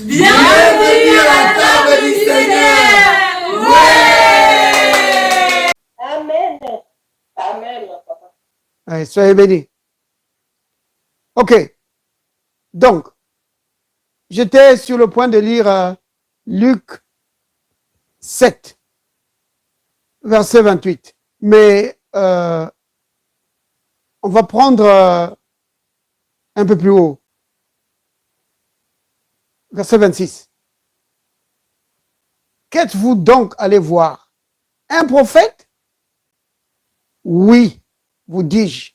Bienvenue à la table du Seigneur. Ouais. Amen. Amen, papa. Allez, soyez bénis. Ok. Donc, j'étais sur le point de lire Luc 7, verset 28. Mais on va prendre un peu plus haut. Verset 26. Qu'êtes-vous donc allé voir? Un prophète? Oui, vous dis-je.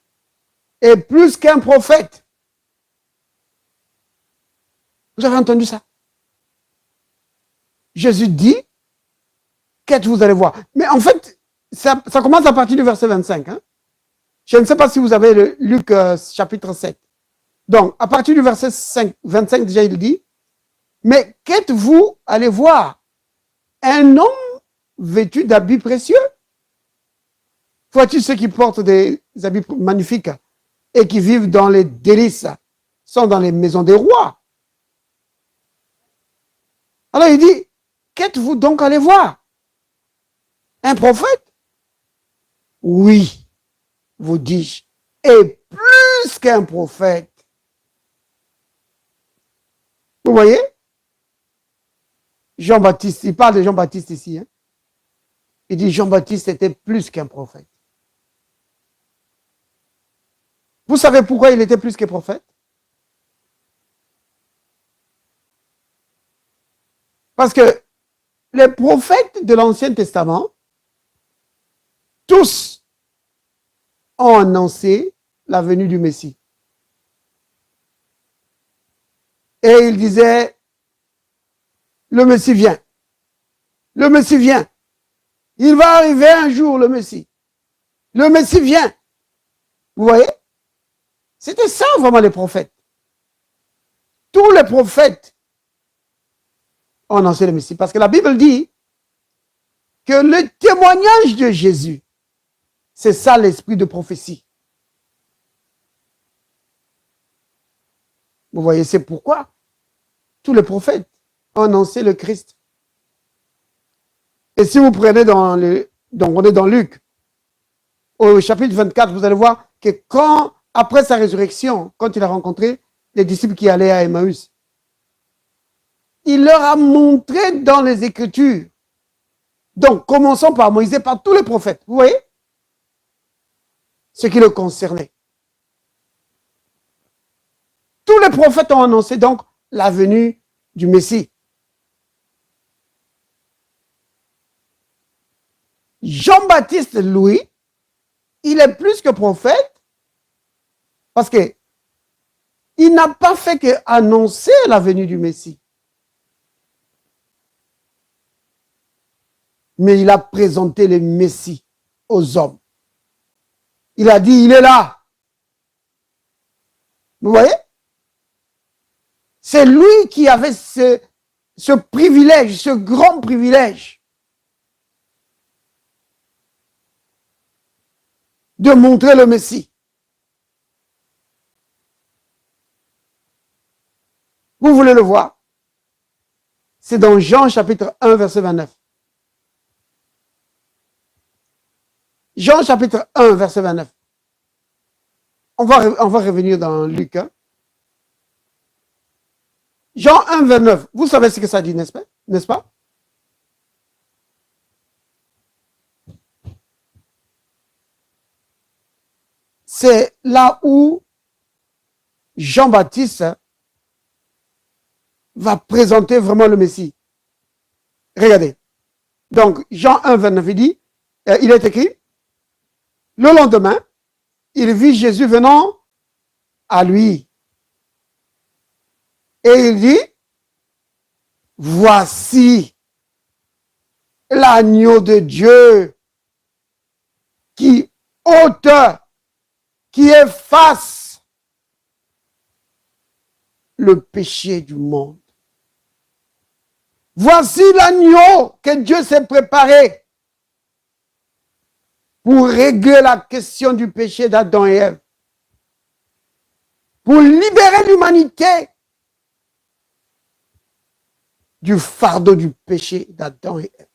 Et plus qu'un prophète. Vous avez entendu ça? Jésus dit, qu'êtes-vous allé voir? Mais en fait, ça commence à partir du verset 25. Hein? Je ne sais pas si vous avez le Luc chapitre 7. Donc, à partir du verset 25, déjà, il dit, mais qu'êtes-vous allé voir? Un homme vêtu d'habits précieux? Vois-tu ceux qui portent des habits magnifiques et qui vivent dans les délices, sont dans les maisons des rois? Alors il dit, qu'êtes-vous donc allé voir? Un prophète? Oui, vous dis-je, et plus qu'un prophète. Vous voyez? Jean-Baptiste, il parle de Jean-Baptiste ici. Hein? Il dit Jean-Baptiste était plus qu'un prophète. Vous savez pourquoi il était plus qu'un prophète? Parce que les prophètes de l'Ancien Testament, tous ont annoncé la venue du Messie. Et ils disaient, le Messie vient. Le Messie vient. Il va arriver un jour, le Messie. Le Messie vient. Vous voyez? C'était ça vraiment les prophètes. Tous les prophètes ont annoncé le Messie. Parce que la Bible dit que le témoignage de Jésus, c'est ça l'esprit de prophétie. Vous voyez, c'est pourquoi tous les prophètes ont annoncé le Christ. Et si vous prenez donc on est dans Luc, au chapitre 24, vous allez voir que après sa résurrection, quand il a rencontré les disciples qui allaient à Emmaüs, il leur a montré dans les Écritures. Donc, commençons par Moïse et par tous les prophètes. Vous voyez? Ce qui le concernait. Tous les prophètes ont annoncé donc la venue du Messie. Jean-Baptiste, lui, il est plus que prophète parce que il n'a pas fait que annoncer la venue du Messie. Mais il a présenté le Messie aux hommes. Il a dit, il est là. Vous voyez? C'est lui qui avait ce privilège, ce grand privilège de montrer le Messie. Vous voulez le voir? C'est dans Jean chapitre 1, verset 29. Jean chapitre 1, verset 29. On va revenir dans Luc. Hein? Jean 1, 29. Vous savez ce que ça dit, n'est-ce pas? C'est là où Jean-Baptiste va présenter vraiment le Messie. Regardez. Donc, Jean 1, 29, il est écrit, le lendemain, il vit Jésus venant à lui. Et il dit, voici l'agneau de Dieu qui ôte, qui efface le péché du monde. Voici l'agneau que Dieu s'est préparé pour régler la question du péché d'Adam et Ève, pour libérer l'humanité du fardeau du péché d'Adam et Ève.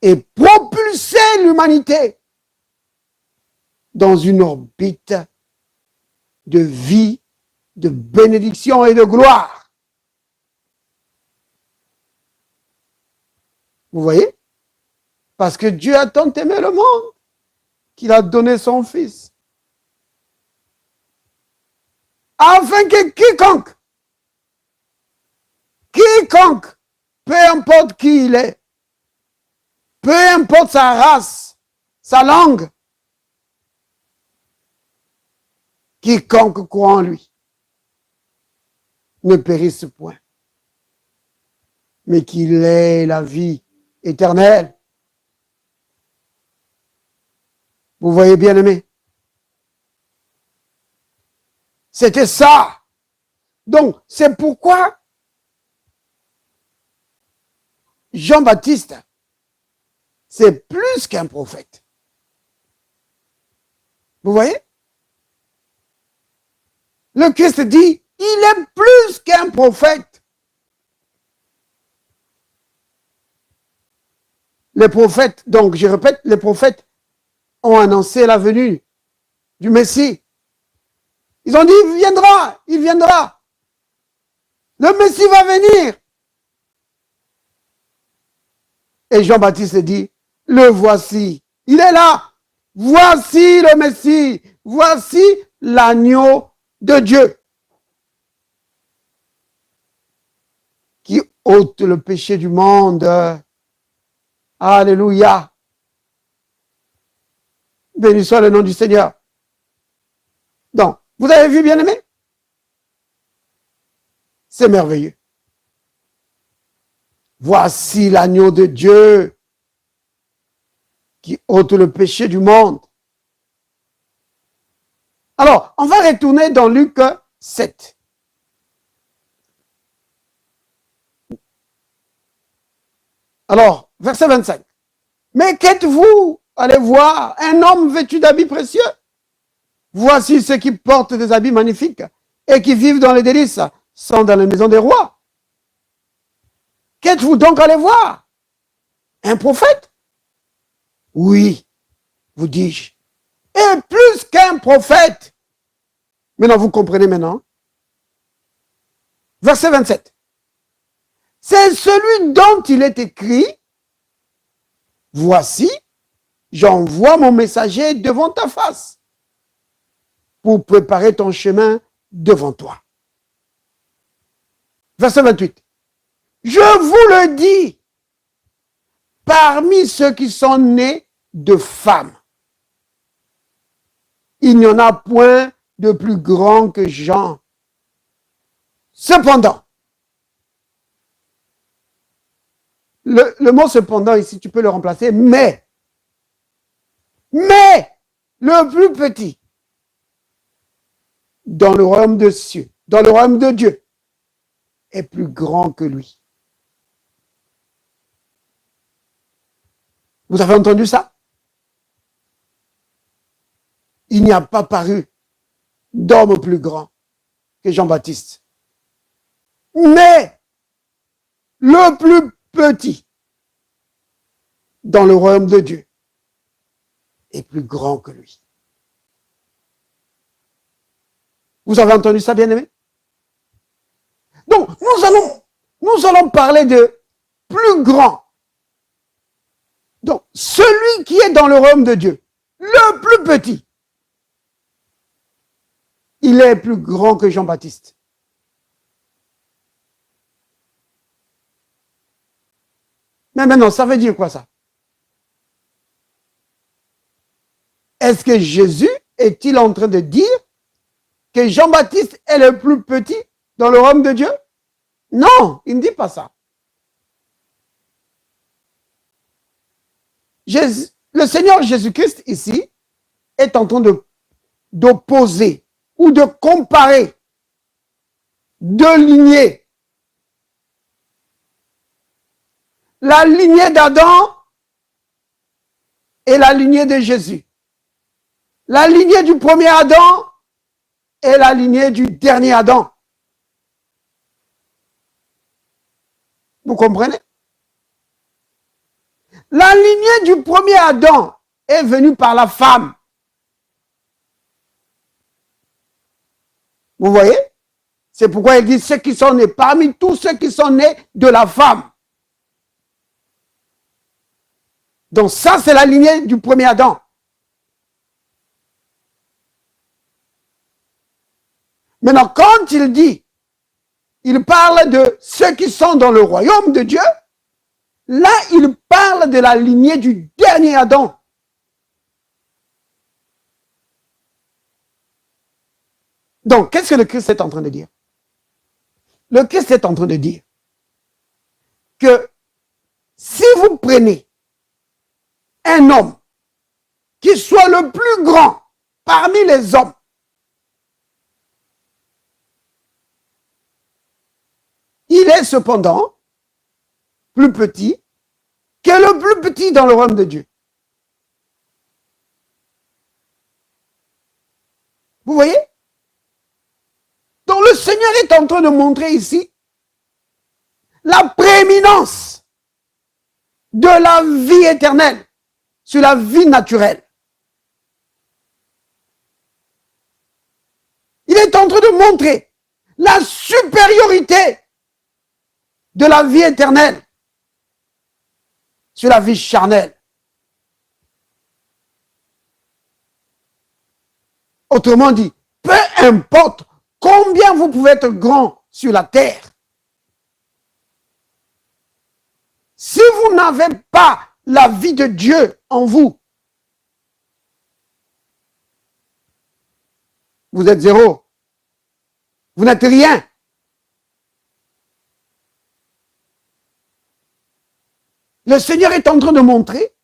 Et propulser l'humanité dans une orbite de vie, de bénédiction et de gloire. Vous voyez? Parce que Dieu a tant aimé le monde qu'il a donné son Fils. Afin que quiconque, peu importe qui il est, peu importe sa race, sa langue, quiconque croit en lui ne périsse point, mais qu'il ait la vie éternelle. Vous voyez, bien aimé? C'était ça. Donc, c'est pourquoi Jean-Baptiste, c'est plus qu'un prophète. Vous voyez? Le Christ dit, il est plus qu'un prophète. Les prophètes, donc je répète, les prophètes ont annoncé la venue du Messie. Ils ont dit, il viendra, il viendra. Le Messie va venir. Et Jean-Baptiste dit, le voici, il est là. Voici le Messie, voici l'agneau de Dieu qui ôte le péché du monde. Alléluia. Béni soit le nom du Seigneur. Donc, vous avez vu, bien-aimé? C'est merveilleux. Voici l'agneau de Dieu qui ôte le péché du monde. Alors, on va retourner dans Luc 7. Alors, verset 25. Mais qu'êtes-vous? Allez voir un homme vêtu d'habits précieux. Voici ceux qui portent des habits magnifiques et qui vivent dans les délices sont dans la maison des rois. Qu'êtes-vous donc allé voir? Un prophète? Oui, vous dis-je. Et plus qu'un prophète. Maintenant, vous comprenez maintenant. Verset 27. C'est celui dont il est écrit, voici, j'envoie mon messager devant ta face pour préparer ton chemin devant toi. Verset 28. Je vous le dis, parmi ceux qui sont nés de femmes, il n'y en a point de plus grand que Jean. Cependant, le mot cependant ici, tu peux le remplacer, mais le plus petit dans le royaume de cieux, dans le royaume de Dieu, est plus grand que lui. Vous avez entendu ça? Il n'y a pas paru d'homme plus grand que Jean-Baptiste. Mais le plus petit dans le royaume de Dieu est plus grand que lui. Vous avez entendu ça, bien-aimé? Donc, nous allons parler de plus grand. Donc, celui qui est dans le royaume de Dieu, le plus petit, il est plus grand que Jean-Baptiste. Mais maintenant, ça veut dire quoi ça? Est-ce que Jésus est-il en train de dire que Jean-Baptiste est le plus petit dans le royaume de Dieu? Non, il ne dit pas ça. Le Seigneur Jésus-Christ ici est en train d'opposer ou de comparer deux lignées. La lignée d'Adam et la lignée de Jésus. La lignée du premier Adam et la lignée du dernier Adam. Vous comprenez? La lignée du premier Adam est venue par la femme. Vous voyez? C'est pourquoi il dit ceux qui sont nés, parmi tous ceux qui sont nés de la femme. Donc ça, c'est la lignée du premier Adam. Maintenant, quand il dit, il parle de ceux qui sont dans le royaume de Dieu, là, il parle de la lignée du dernier Adam. Donc, qu'est-ce que le Christ est en train de dire? Le Christ est en train de dire que si vous prenez un homme qui soit le plus grand parmi les hommes, il est cependant plus petit que le plus petit dans le royaume de Dieu. Vous voyez? Donc le Seigneur est en train de montrer ici la prééminence de la vie éternelle sur la vie naturelle. Il est en train de montrer la supériorité de la vie éternelle sur la vie charnelle. Autrement dit, peu importe combien vous pouvez être grand sur la terre, si vous n'avez pas la vie de Dieu en vous, vous êtes zéro. Vous n'êtes rien. Le Seigneur est en train de montrer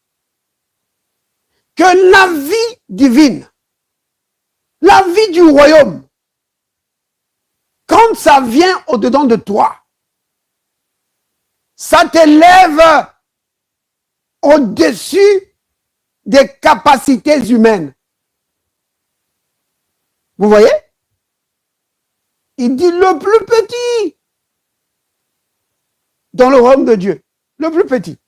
que la vie divine, la vie du royaume, quand ça vient au-dedans de toi, ça t'élève au-dessus des capacités humaines. Vous voyez? Il dit le plus petit dans le royaume de Dieu. Le plus petit.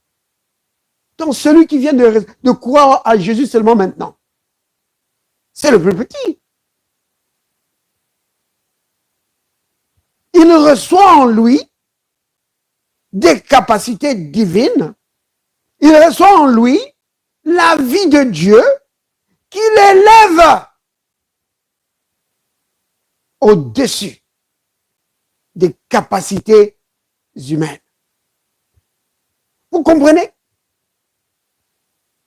Donc celui qui vient de croire à Jésus seulement maintenant, c'est le plus petit. Il reçoit en lui des capacités divines. Il reçoit en lui la vie de Dieu qui l'élève au-dessus des capacités humaines. Vous comprenez?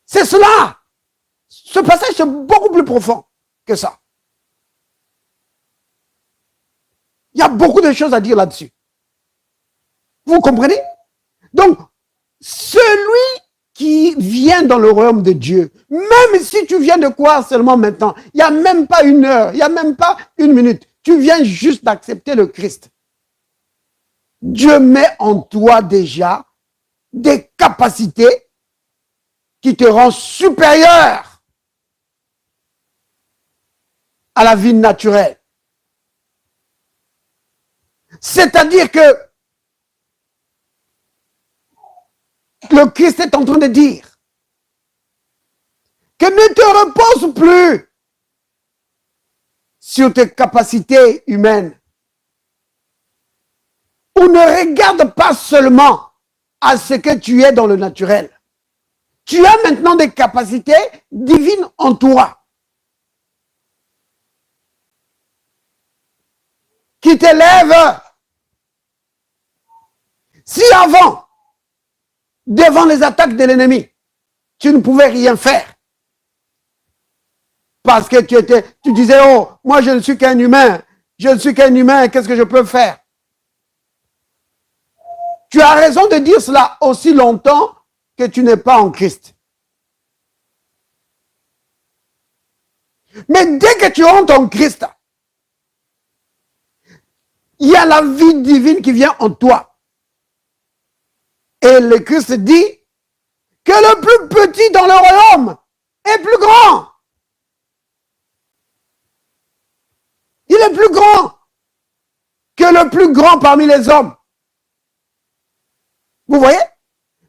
C'est cela. Ce passage est beaucoup plus profond que ça. Il y a beaucoup de choses à dire là-dessus. Vous comprenez? Donc, celui qui vient dans le royaume de Dieu, même si tu viens de croire seulement maintenant, il n'y a même pas une heure, il n'y a même pas une minute, tu viens juste d'accepter le Christ. Dieu met en toi déjà des capacités qui te rendent supérieur à la vie naturelle. C'est-à-dire que le Christ est en train de dire que ne te repose plus sur tes capacités humaines. Ou ne regarde pas seulement à ce que tu es dans le naturel. Tu as maintenant des capacités divines en toi qui t'élèvent. Si avant, devant les attaques de l'ennemi, tu ne pouvais rien faire, parce que tu disais, oh, moi je ne suis qu'un humain, qu'est-ce que je peux faire? Tu as raison de dire cela aussi longtemps que tu n'es pas en Christ. Mais dès que tu entres en Christ, il y a la vie divine qui vient en toi. Et le Christ dit que le plus petit dans le royaume est plus grand. Il est plus grand que le plus grand parmi les hommes. Vous voyez?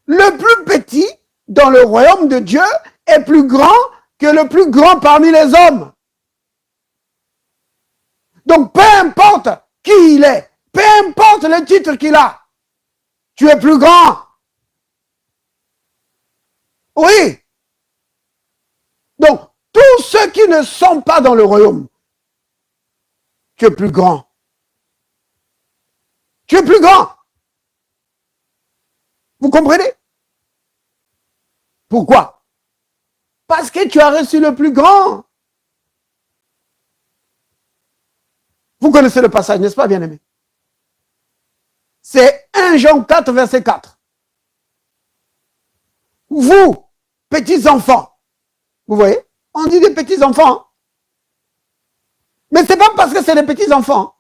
Le plus petit dans le royaume de Dieu est plus grand que le plus grand parmi les hommes. Donc, peu importe qui il est, peu importe le titre qu'il a, tu es plus grand. Oui. Donc, tous ceux qui ne sont pas dans le royaume, tu es plus grand. Tu es plus grand. Vous comprenez? Pourquoi? Parce que tu as reçu le plus grand. Vous connaissez le passage, n'est-ce pas, bien-aimé? C'est 1 Jean 4, verset 4. Vous, petits enfants, vous voyez? On dit des petits enfants. Mais ce n'est pas parce que c'est des petits enfants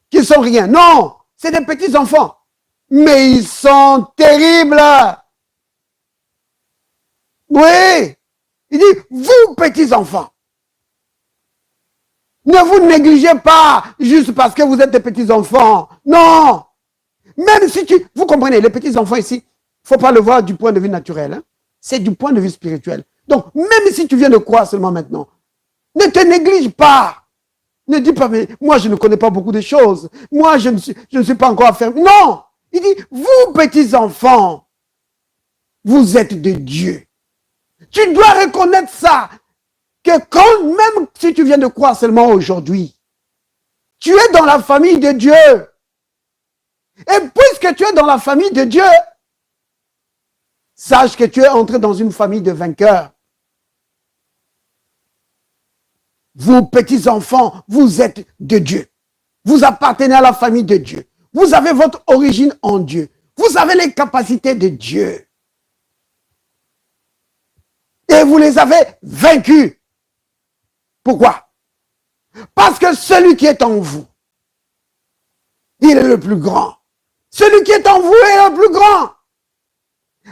qu'ils sont rien. Non, c'est des petits enfants. Mais ils sont terribles. Oui. Il dit, vous, petits enfants, ne vous négligez pas juste parce que vous êtes des petits enfants. Non. Même si vous comprenez, les petits enfants ici, il ne faut pas le voir du point de vue naturel. Hein? C'est du point de vue spirituel. Donc, même si tu viens de croire seulement maintenant, ne te néglige pas. Ne dis pas, mais moi, je ne connais pas beaucoup de choses. Moi, je ne suis pas encore affermi. Non! Il dit, vous, petits enfants, vous êtes de Dieu. Tu dois reconnaître ça. Que quand même si tu viens de croire seulement aujourd'hui, tu es dans la famille de Dieu. Et puisque tu es dans la famille de Dieu, sache que tu es entré dans une famille de vainqueurs. Vous, petits enfants, vous êtes de Dieu. Vous appartenez à la famille de Dieu. Vous avez votre origine en Dieu. Vous avez les capacités de Dieu. Et vous les avez vaincus. Pourquoi? Parce que celui qui est en vous, il est le plus grand. Celui qui est en vous est le plus grand.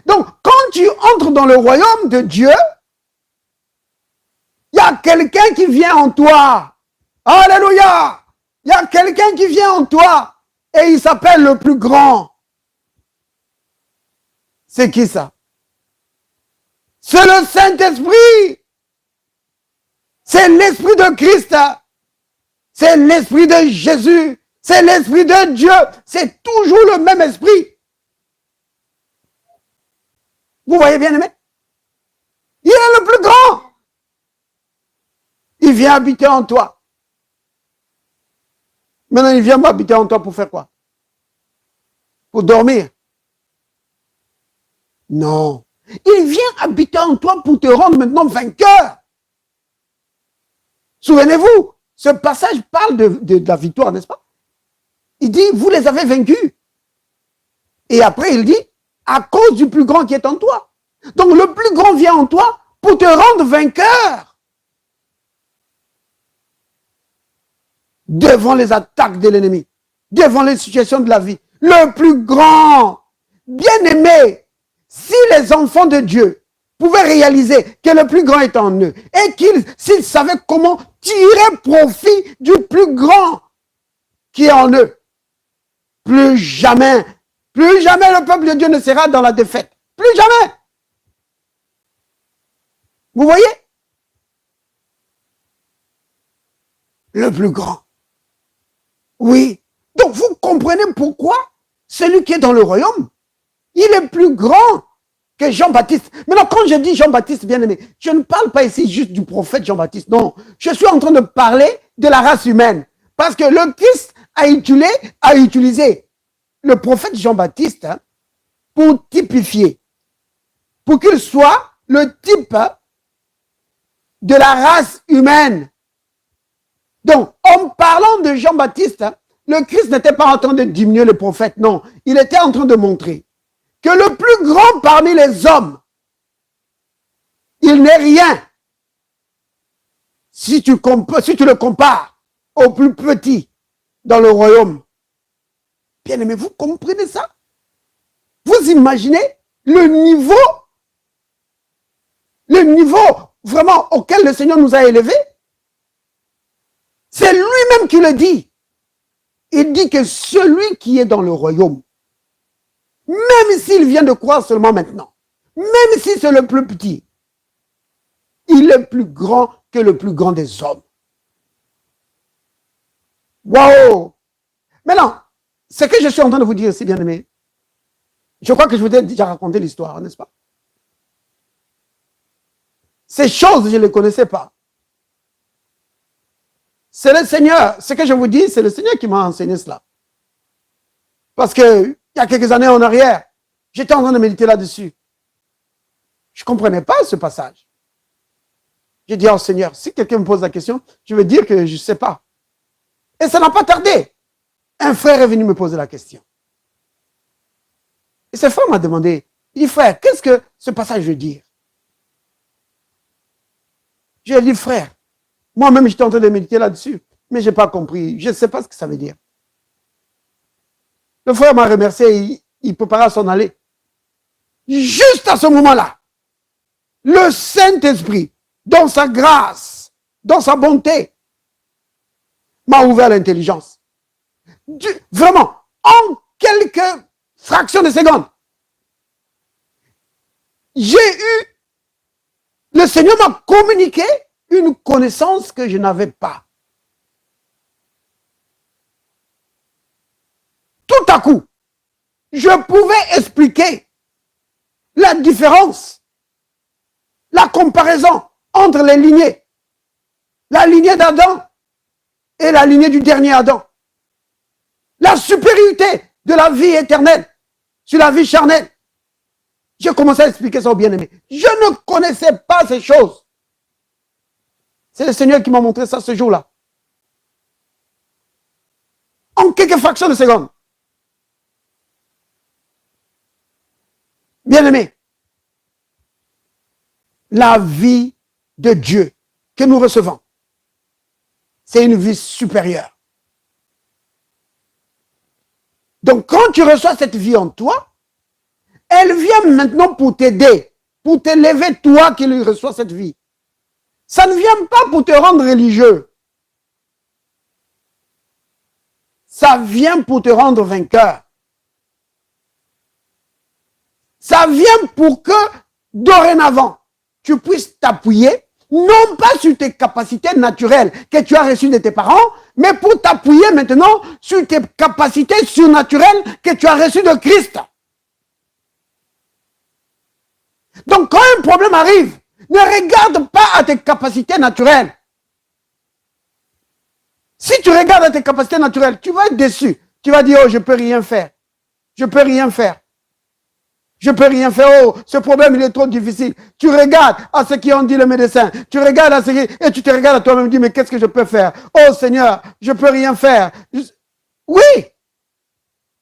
Donc, quand tu entres dans le royaume de Dieu, il y a quelqu'un qui vient en toi. Alléluia! Il y a quelqu'un qui vient en toi et il s'appelle le plus grand. C'est qui ça? C'est le Saint-Esprit. C'est l'Esprit de Christ. C'est l'Esprit de Jésus. C'est l'Esprit de Dieu. C'est toujours le même Esprit. Vous voyez bien, aimé? Il est le plus grand. Il vient habiter en toi. Maintenant, il vient habiter en toi pour faire quoi? Pour dormir? Non. Il vient habiter en toi pour te rendre maintenant vainqueur. Souvenez-vous, ce passage parle de la victoire, n'est-ce pas? Il dit, vous les avez vaincus. Et après, il dit, à cause du plus grand qui est en toi. Donc, le plus grand vient en toi pour te rendre vainqueur. Devant les attaques de l'ennemi, devant les situations de la vie. Le plus grand, bien aimé, si les enfants de Dieu pouvaient réaliser que le plus grand est en eux et s'ils savaient comment tirer profit du plus grand qui est en eux, plus jamais le peuple de Dieu ne sera dans la défaite. Plus jamais. Vous voyez? Le plus grand. Oui. Donc vous comprenez pourquoi celui qui est dans le royaume, il est plus grand que Jean-Baptiste. Maintenant, quand je dis Jean-Baptiste, bien aimé, je ne parle pas ici juste du prophète Jean-Baptiste. Non, je suis en train de parler de la race humaine. Parce que le Christ a utilisé le prophète Jean-Baptiste pour typifier, pour qu'il soit le type de la race humaine. Donc, en parlant de Jean-Baptiste, le Christ n'était pas en train de diminuer le prophète, non. Il était en train de montrer que le plus grand parmi les hommes, il n'est rien si tu le compares au plus petit dans le royaume. Bien aimé, vous comprenez ça? Vous imaginez le niveau vraiment auquel le Seigneur nous a élevés? C'est lui-même qui le dit. Il dit que celui qui est dans le royaume même s'il vient de croire seulement maintenant, même si c'est le plus petit, il est plus grand que le plus grand des hommes. Waouh! Maintenant, ce que je suis en train de vous dire, c'est bien aimé. Je crois que je vous ai déjà raconté l'histoire, n'est-ce pas? Ces choses, je ne les connaissais pas. C'est le Seigneur, ce que je vous dis, c'est le Seigneur qui m'a enseigné cela. Parce que, il y a quelques années en arrière, j'étais en train de méditer là-dessus. Je ne comprenais pas ce passage. J'ai dit, oh Seigneur, si quelqu'un me pose la question, je vais dire que je ne sais pas. Et ça n'a pas tardé. Un frère est venu me poser la question. Et ce frère m'a demandé, il dit, frère, qu'est-ce que ce passage veut dire? J'ai dit, frère, moi-même j'étais en train de méditer là-dessus, mais je n'ai pas compris, je ne sais pas ce que ça veut dire. Le frère m'a remercié, il prépara à s'en aller. Juste à ce moment-là, le Saint-Esprit, dans sa grâce, dans sa bonté, m'a ouvert l'intelligence. Vraiment, en quelques fractions de secondes, le Seigneur m'a communiqué une connaissance que je n'avais pas. Tout à coup, je pouvais expliquer la différence, la comparaison entre les lignées. La lignée d'Adam et la lignée du dernier Adam. La supériorité de la vie éternelle sur la vie charnelle. J'ai commencé à expliquer ça au bien-aimé. Je ne connaissais pas ces choses. C'est le Seigneur qui m'a montré ça ce jour-là. En quelques fractions de secondes. Bien-aimé, la vie de Dieu que nous recevons, c'est une vie supérieure. Donc, quand tu reçois cette vie en toi, elle vient maintenant pour t'aider, pour t'élever, toi qui lui reçois cette vie. Ça ne vient pas pour te rendre religieux. Ça vient pour te rendre vainqueur. Ça vient pour que, dorénavant, tu puisses t'appuyer, non pas sur tes capacités naturelles que tu as reçues de tes parents, mais pour t'appuyer maintenant sur tes capacités surnaturelles que tu as reçues de Christ. Donc, quand un problème arrive, ne regarde pas à tes capacités naturelles. Si tu regardes à tes capacités naturelles, tu vas être déçu. Tu vas dire, oh, je ne peux rien faire. Je ne peux rien faire. Je ne peux rien faire. Oh, ce problème, il est trop difficile. Tu regardes à ce qu'ils ont dit les médecins. Tu regardes à ce qui... Et tu te regardes à toi-même et dis, mais qu'est-ce que je peux faire? Oh Seigneur, je ne peux rien faire. Oui,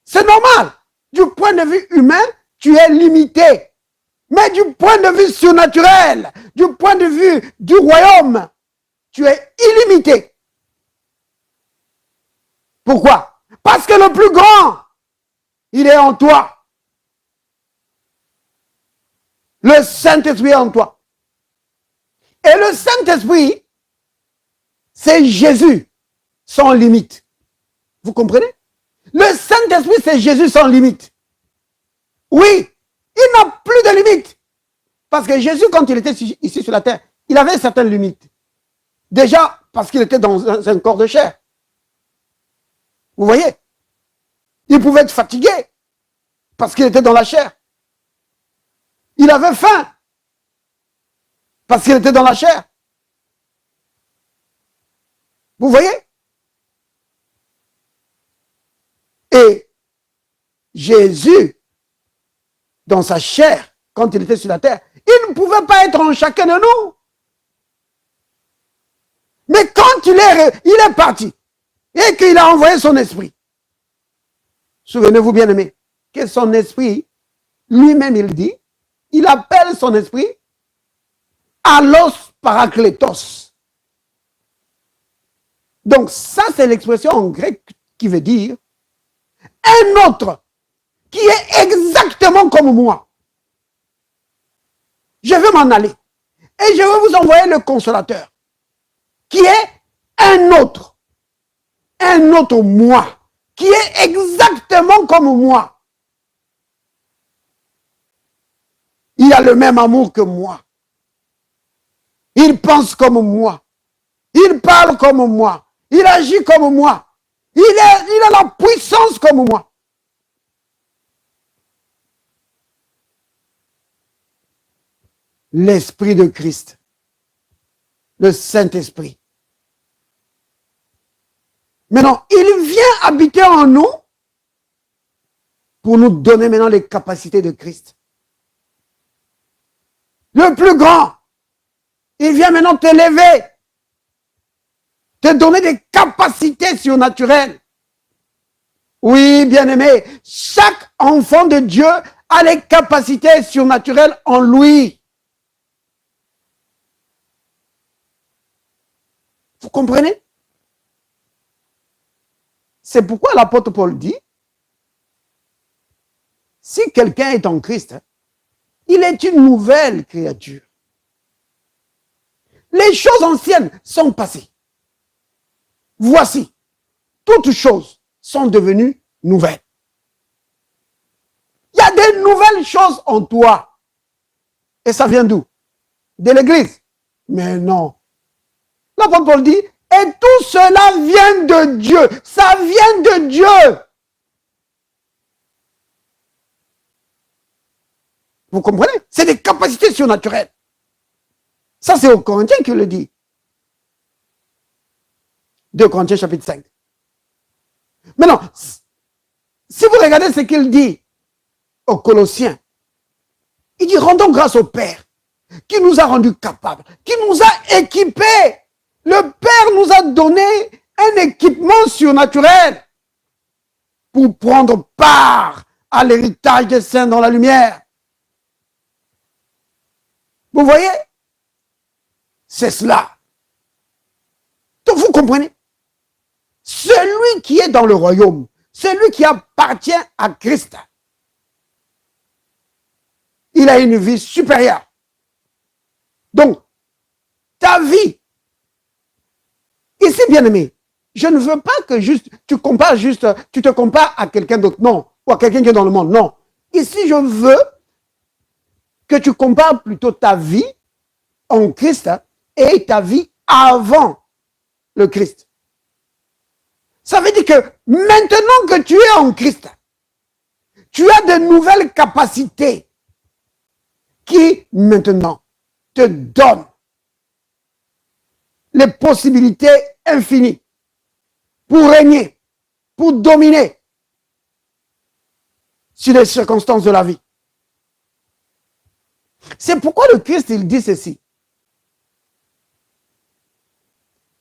c'est normal. Du point de vue humain, tu es limité. Mais du point de vue surnaturel, du point de vue du royaume, tu es illimité. Pourquoi? Parce que le plus grand, il est en toi. Le Saint-Esprit est en toi. Et le Saint-Esprit, c'est Jésus sans limite. Vous comprenez? Le Saint-Esprit, c'est Jésus sans limite. Oui, il n'a plus de limite. Parce que Jésus, quand il était ici sur la terre, il avait certaines limites. Déjà, parce qu'il était dans un corps de chair. Vous voyez? Il pouvait être fatigué parce qu'il était dans la chair. Il avait faim parce qu'il était dans la chair. Vous voyez? Et Jésus, dans sa chair, quand il était sur la terre, il ne pouvait pas être en chacun de nous. Mais quand il est parti et qu'il a envoyé son esprit, souvenez-vous bien aimé, que son esprit, lui-même il dit, il appelle son esprit Allos Parakletos. Donc ça c'est l'expression en grec qui veut dire un autre qui est exactement comme moi. Je vais m'en aller et je vais vous envoyer le consolateur qui est un autre moi qui est exactement comme moi. Il a le même amour que moi. Il pense comme moi. Il parle comme moi. Il agit comme moi. Il a la puissance comme moi. L'Esprit de Christ. Le Saint-Esprit. Maintenant, il vient habiter en nous pour nous donner maintenant les capacités de Christ. Le plus grand, il vient maintenant t'élever, te donner des capacités surnaturelles. Oui, bien-aimé, chaque enfant de Dieu a les capacités surnaturelles en lui. Vous comprenez? C'est pourquoi l'apôtre Paul dit, si quelqu'un est en Christ, il est une nouvelle créature. Les choses anciennes sont passées. Voici, toutes choses sont devenues nouvelles. Il y a des nouvelles choses en toi. Et ça vient d'où? De l'Église. Mais non. L'apôtre Paul dit, et tout cela vient de Dieu. Ça vient de Dieu. Vous comprenez? C'est des capacités surnaturelles. Ça, c'est aux Corinthiens qui le dit. 2 Corinthiens chapitre 5. Maintenant, si vous regardez ce qu'il dit aux Colossiens, il dit, rendons grâce au Père qui nous a rendus capables, qui nous a équipés. Le Père nous a donné un équipement surnaturel pour prendre part à l'héritage des saints dans la lumière. Vous voyez? C'est cela. Donc vous comprenez? Celui qui est dans le royaume, celui qui appartient à Christ, il a une vie supérieure. Donc, ta vie, ici, bien-aimé, je ne veux pas que tu te compares à quelqu'un d'autre, non, ou à quelqu'un qui est dans le monde, non. Ici, je veux que tu compares plutôt ta vie en Christ et ta vie avant le Christ. Ça veut dire que maintenant que tu es en Christ, tu as de nouvelles capacités qui maintenant te donnent les possibilités infinies pour régner, pour dominer sur les circonstances de la vie. C'est pourquoi le Christ, il dit ceci.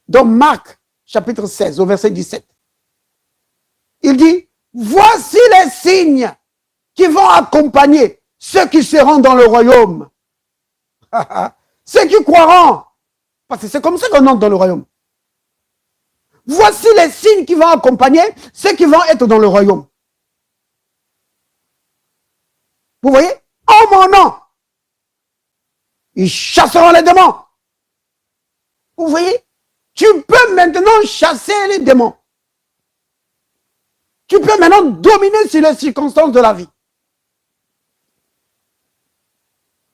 Dans Marc, chapitre 16, au verset 17. Il dit, voici les signes qui vont accompagner ceux qui seront dans le royaume. Ceux qui croiront. Parce que c'est comme ça qu'on entre dans le royaume. Voici les signes qui vont accompagner ceux qui vont être dans le royaume. Vous voyez? En mon nom, ils chasseront les démons. Vous voyez? Tu peux maintenant chasser les démons. Tu peux maintenant dominer sur les circonstances de la vie.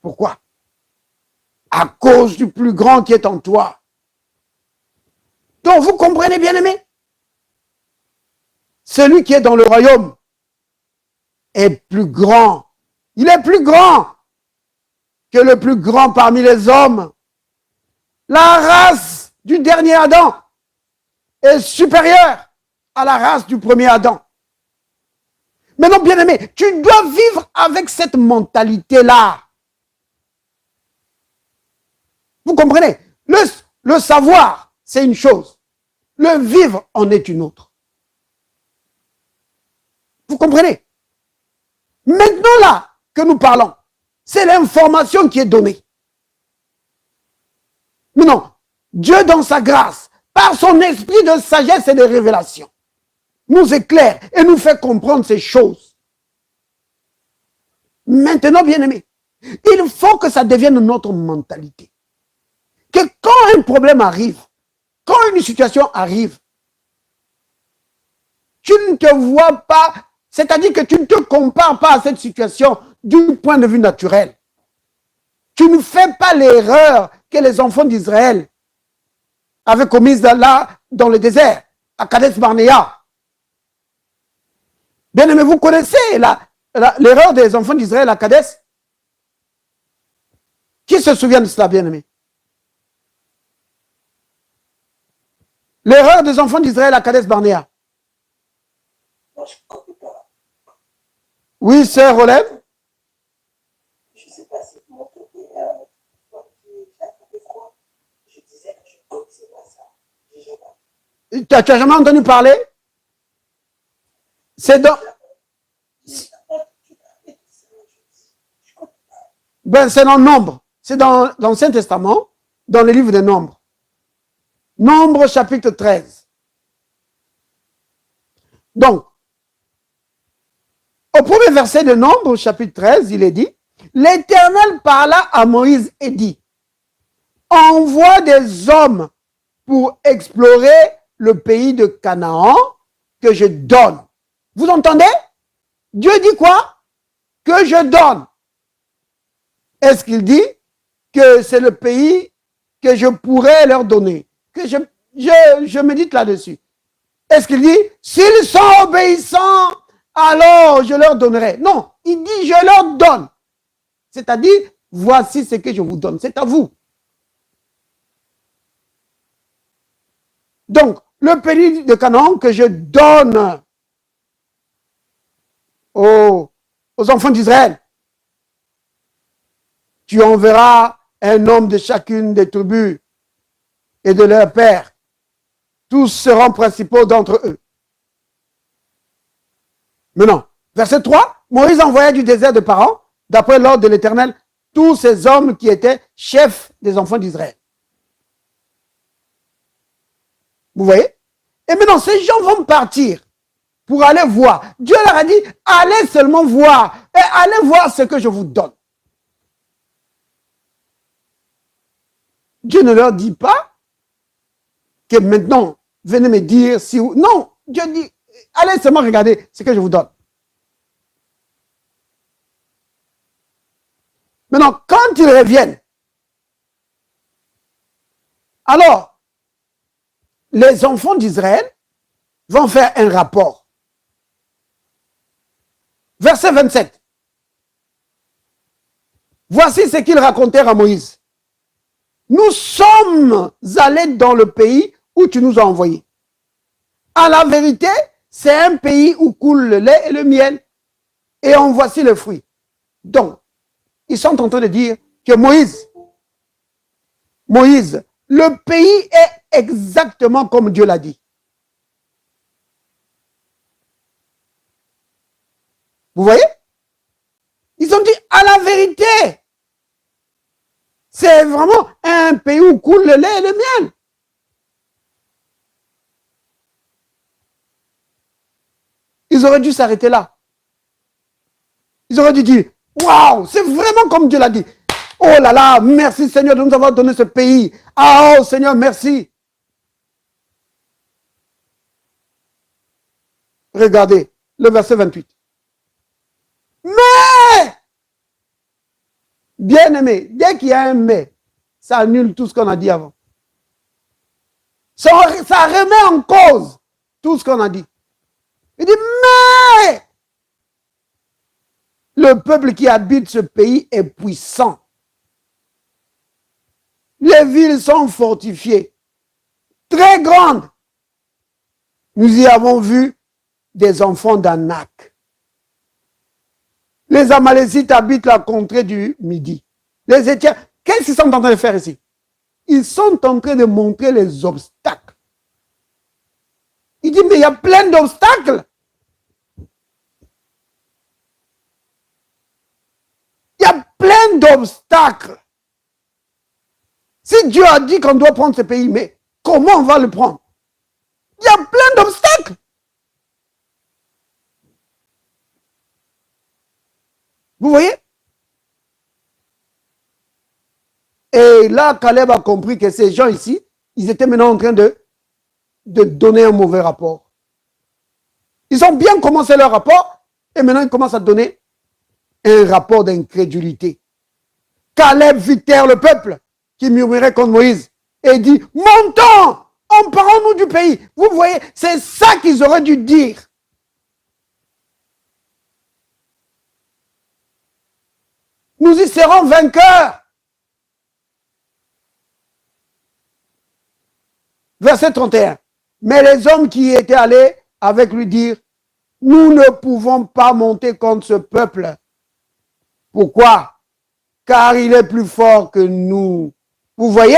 Pourquoi? À cause du plus grand qui est en toi. Donc vous comprenez, bien aimé? Celui qui est dans le royaume est plus grand. Il est plus grand que le plus grand parmi les hommes. La race du dernier Adam est supérieure à la race du premier Adam. Maintenant, bien aimé, tu dois vivre avec cette mentalité-là. Vous comprenez? Le savoir, c'est une chose. Le vivre en est une autre. Vous comprenez? Maintenant là que nous parlons, c'est l'information qui est donnée. Mais non, Dieu dans sa grâce, par son esprit de sagesse et de révélation, nous éclaire et nous fait comprendre ces choses. Maintenant, bien-aimés, il faut que ça devienne notre mentalité. Que quand un problème arrive, quand une situation arrive, tu ne te vois pas, c'est-à-dire que tu ne te compares pas à cette situation du point de vue naturel. Tu ne fais pas l'erreur que les enfants d'Israël avaient commise là, dans le désert, à Kadesh Barnea. Bien aimé, vous connaissez l'erreur des enfants d'Israël à Kadesh? Qui se souvient de cela, bien aimé? L'erreur des enfants d'Israël à Kadesh Barnea. Oui, sœur, relève. Je ne sais pas si vous m'entendez. Je disais que je ne connaissais pas ça. Tu n'as jamais entendu parler? C'est dans... Ben, c'est dans Nombre. C'est dans l'Ancien Testament, dans le livre des Nombres. Nombre chapitre 13. Donc, au premier verset de Nombre chapitre 13, il est dit, l'Éternel parla à Moïse et dit, envoie des hommes pour explorer le pays de Canaan que je donne. Vous entendez? Dieu dit quoi? Que je donne. Est-ce qu'il dit que c'est le pays que je pourrais leur donner? Que je médite là-dessus. Est-ce qu'il dit, s'ils sont obéissants, alors je leur donnerai? Non, il dit, je leur donne. C'est-à-dire, voici ce que je vous donne. C'est à vous. Donc, le pays de Canaan que je donne aux enfants d'Israël, tu enverras un homme de chacune des tribus et de leur père. Tous seront principaux d'entre eux. Maintenant, verset 3, Moïse envoya du désert de Paran, d'après l'ordre de l'Éternel, tous ces hommes qui étaient chefs des enfants d'Israël. Vous voyez? Et maintenant, ces gens vont partir pour aller voir. Dieu leur a dit, allez seulement voir, et allez voir ce que je vous donne. Dieu ne leur dit pas que maintenant, venez me dire si... Non, Dieu dit, allez seulement regarder ce que je vous donne. Maintenant, quand ils reviennent, alors, les enfants d'Israël vont faire un rapport. Verset 27. Voici ce qu'ils racontèrent à Moïse. Nous sommes allés dans le pays où tu nous as envoyés. À la vérité, c'est un pays où coule le lait et le miel. Et en voici le fruit. Donc, ils sont en train de dire que Moïse, le pays est exactement comme Dieu l'a dit. Vous voyez? Ils ont dit à la vérité. C'est vraiment un pays où coule le lait et le miel. Ils auraient dû s'arrêter là. Ils auraient dû dire, waouh, c'est vraiment comme Dieu l'a dit. Oh là là, merci Seigneur de nous avoir donné ce pays. Ah oh Seigneur, merci. Regardez le verset 28. Mais, bien aimé, dès qu'il y a un mais, ça annule tout ce qu'on a dit avant. Ça remet en cause tout ce qu'on a dit. Il dit, mais le peuple qui habite ce pays est puissant. Les villes sont fortifiées, très grandes. Nous y avons vu des enfants d'Anak. Les Amalécites habitent la contrée du Midi. Les Étiens, qu'est-ce qu'ils sont en train de faire ici? Ils sont en train de montrer les obstacles. Il dit, mais il y a plein d'obstacles. Il y a plein d'obstacles. Si Dieu a dit qu'on doit prendre ce pays, mais comment on va le prendre? Il y a plein d'obstacles. Vous voyez? Et là, Caleb a compris que ces gens ici, ils étaient maintenant en train de donner un mauvais rapport. Ils ont bien commencé leur rapport et maintenant ils commencent à donner un rapport d'incrédulité. Caleb fit taire le peuple qui murmurait contre Moïse et dit, montons, emparons-nous du pays. Vous voyez, c'est ça qu'ils auraient dû dire. Nous y serons vainqueurs. Verset 31. Mais les hommes qui y étaient allés avec lui dirent, nous ne pouvons pas monter contre ce peuple. Pourquoi? Car il est plus fort que nous. Vous voyez?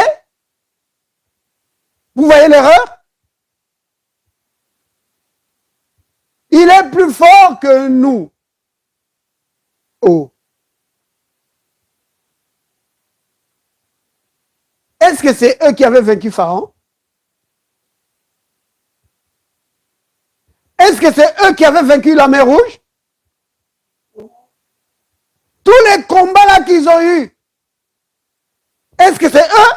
Vous voyez l'erreur? Il est plus fort que nous. Oh. Est-ce que c'est eux qui avaient vaincu Pharaon? Est-ce que c'est eux qui avaient vaincu la mer Rouge? Tous les combats là qu'ils ont eus, est-ce que c'est eux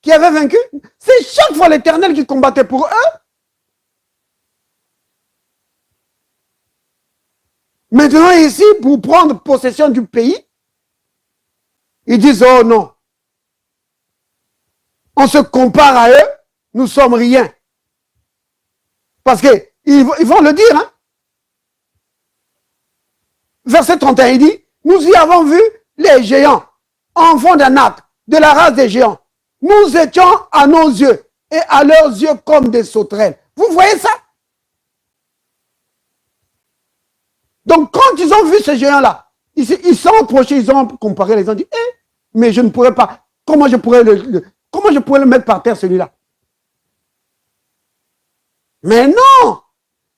qui avaient vaincu? C'est chaque fois l'Éternel qui combattait pour eux. Maintenant ici, pour prendre possession du pays, ils disent, oh non, on se compare à eux, nous sommes rien. Parce que ils vont le dire, hein. Verset 31, il dit, nous y avons vu les géants, enfants d'Anak, de la race des géants. Nous étions à nos yeux et à leurs yeux comme des sauterelles. Vous voyez ça? Donc quand ils ont vu ces géants-là, ils sont approchés, ils ont comparé, ils ont dit, mais je ne pourrais pas, comment je pourrais le mettre par terre celui-là? Mais non!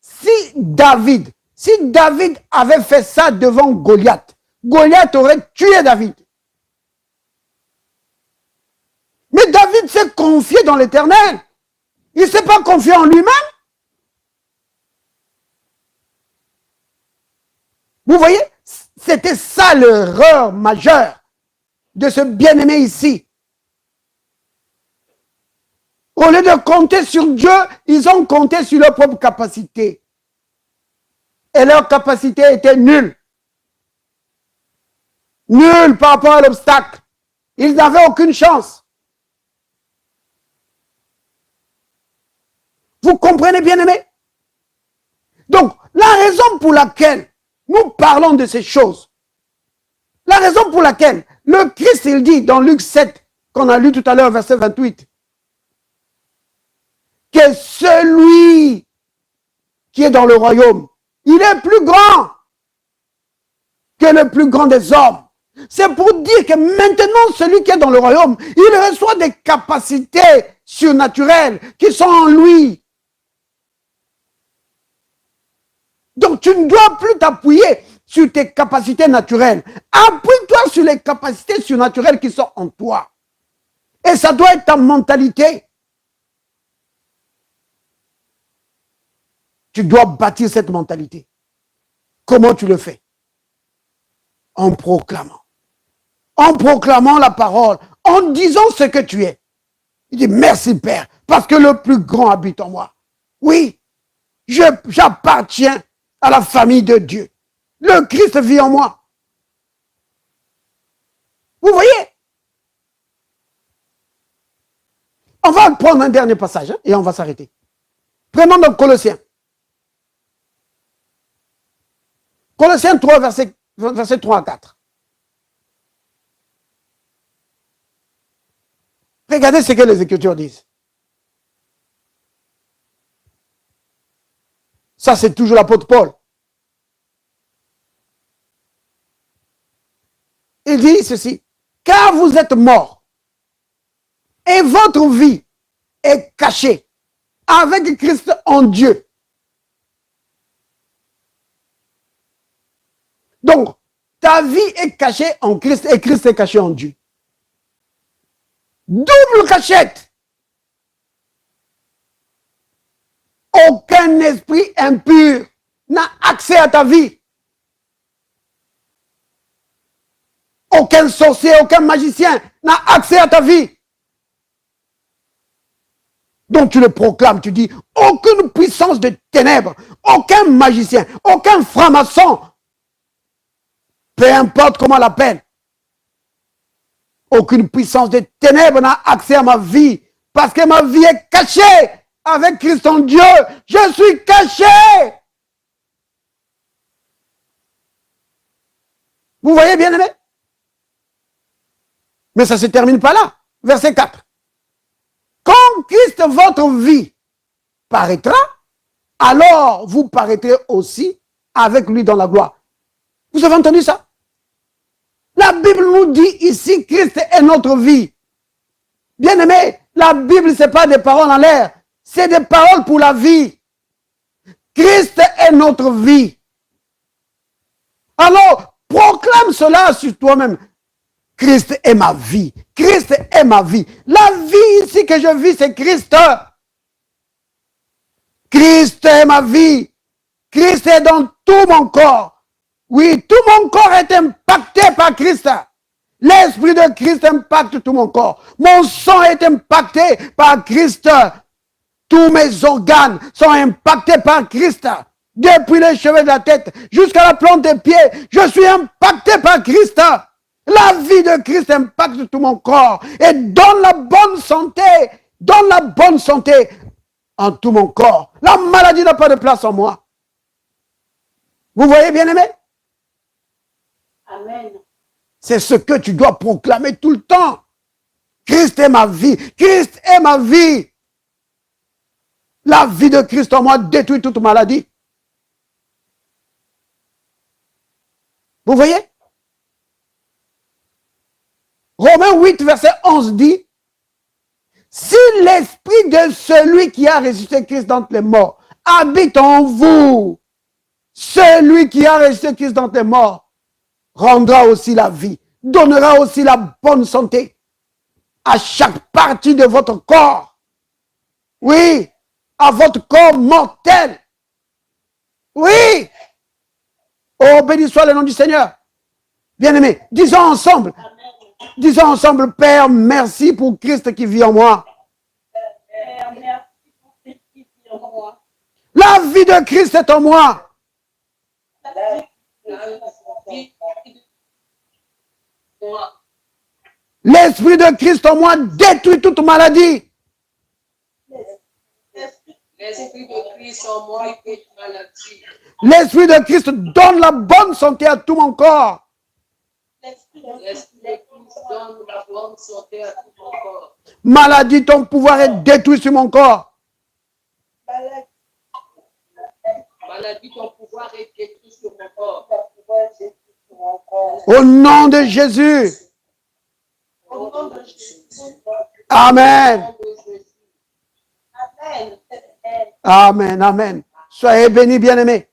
Si David avait fait ça devant Goliath, Goliath aurait tué David. Mais David s'est confié dans l'Éternel. Il ne s'est pas confié en lui-même. Vous voyez, c'était ça l'erreur majeure de ce bien-aimé ici. Au lieu de compter sur Dieu, ils ont compté sur leur propre capacité. Et leur capacité était nulle. Nulle par rapport à l'obstacle. Ils n'avaient aucune chance. Vous comprenez, bien-aimés? Donc, la raison pour laquelle nous parlons de ces choses, la raison pour laquelle le Christ, il dit dans Luc 7, qu'on a lu tout à l'heure, verset 28, que celui qui est dans le royaume, il est plus grand que le plus grand des hommes. C'est pour dire que maintenant, celui qui est dans le royaume, il reçoit des capacités surnaturelles qui sont en lui. Donc, tu ne dois plus t'appuyer sur tes capacités naturelles. Appuie-toi sur les capacités surnaturelles qui sont en toi. Et ça doit être ta mentalité. Tu dois bâtir cette mentalité. Comment tu le fais? En proclamant. En proclamant la parole. En disant ce que tu es. Il dit, merci Père, parce que le plus grand habite en moi. Oui, j'appartiens à la famille de Dieu. Le Christ vit en moi. Vous voyez? On va prendre un dernier passage et on va s'arrêter. Prenons donc Colossiens. Colossiens 3, verset 3 à 4. Regardez ce que les Écritures disent. Ça, c'est toujours l'apôtre Paul. Il dit ceci, car vous êtes morts et votre vie est cachée avec Christ en Dieu. Donc, ta vie est cachée en Christ et Christ est caché en Dieu. Double cachette. Aucun esprit impur n'a accès à ta vie. Aucun sorcier, aucun magicien n'a accès à ta vie. Donc tu le proclames, tu dis, aucune puissance de ténèbres, aucun magicien, aucun franc-maçon, peu importe comment on l'appelle, Aucune puissance des ténèbres n'a accès à ma vie parce que ma vie est cachée avec Christ en Dieu. Je suis caché. Vous voyez, bien-aimés? Mais ça ne se termine pas là. Verset 4. Quand Christ, votre vie, paraîtra, alors vous paraîtrez aussi avec lui dans la gloire. Vous avez entendu ça? La Bible nous dit ici, Christ est notre vie. Bien-aimés, la Bible, ce n'est pas des paroles en l'air, c'est des paroles pour la vie. Christ est notre vie. Alors, proclame cela sur toi-même. Christ est ma vie. Christ est ma vie. La vie ici que je vis, c'est Christ. Christ est ma vie. Christ est dans tout mon corps. Oui, tout mon corps est impacté par Christ. L'Esprit de Christ impacte tout mon corps. Mon sang est impacté par Christ. Tous mes organes sont impactés par Christ. Depuis les cheveux de la tête jusqu'à la plante des pieds, je suis impacté par Christ. La vie de Christ impacte tout mon corps et donne la bonne santé en tout mon corps. La maladie n'a pas de place en moi. Vous voyez, bien-aimé? Amen. C'est ce que tu dois proclamer tout le temps. Christ est ma vie. Christ est ma vie. La vie de Christ en moi détruit toute maladie. Vous voyez? Romains 8, verset 11 dit, si l'esprit de celui qui a ressuscité Christ d'entre les morts habite en vous, celui qui a ressuscité Christ d'entre les morts rendra aussi la vie, donnera aussi la bonne santé à chaque partie de votre corps. Oui, à votre corps mortel. Oui. Oh, béni soit le nom du Seigneur. Bien-aimés, disons ensemble, Père, merci pour Christ qui vit en moi. Père, merci pour Christ qui vit en moi. La vie de Christ est en moi. L'Esprit de Christ en moi détruit toute maladie. L'Esprit de Christ en moi est maladie. L'Esprit de Christ donne la bonne santé à tout mon corps. L'Esprit de Christ donne la bonne santé à tout mon corps. Maladie, ton pouvoir est détruit sur mon corps. Maladie, ton pouvoir est détruit sur mon corps. Au nom de Jésus. Au nom de Jésus. Amen. Amen. Amen, amen. Soyez bénis, bien-aimés.